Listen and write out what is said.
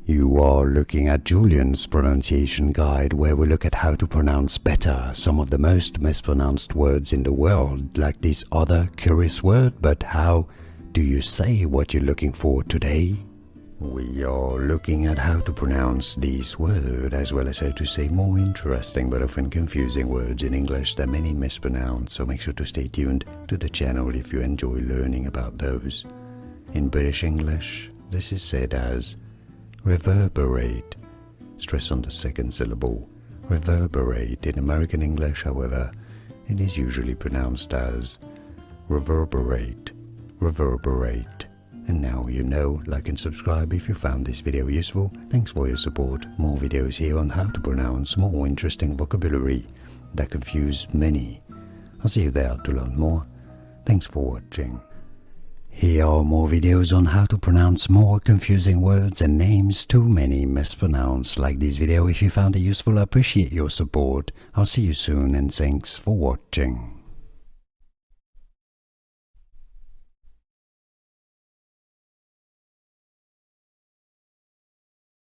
You are looking at Julian's pronunciation guide, where we look at how to pronounce better some of the most mispronounced words in the world, like this other curious word. But how do you say what you're looking for today? We are looking at how to pronounce these words, as well as how to say more interesting but often confusing words in English that many mispronounce, so make sure to stay tuned to the channel if you enjoy learning about those. In British English, this is said as reverberate. Stress on the second syllable. Reverberate. In American English, however, it is usually pronounced as reverberate. Reverberate. And now you know. Like and subscribe if you found this video useful. Thanks for your support. More videos here on how to pronounce more interesting vocabulary that confuse many. I'll see you there to learn more. Thanks for watching. Here are more videos on how to pronounce more confusing words and names too many mispronounced. Like this video if you found it useful. I appreciate your support. I'll see you soon and thanks for watching.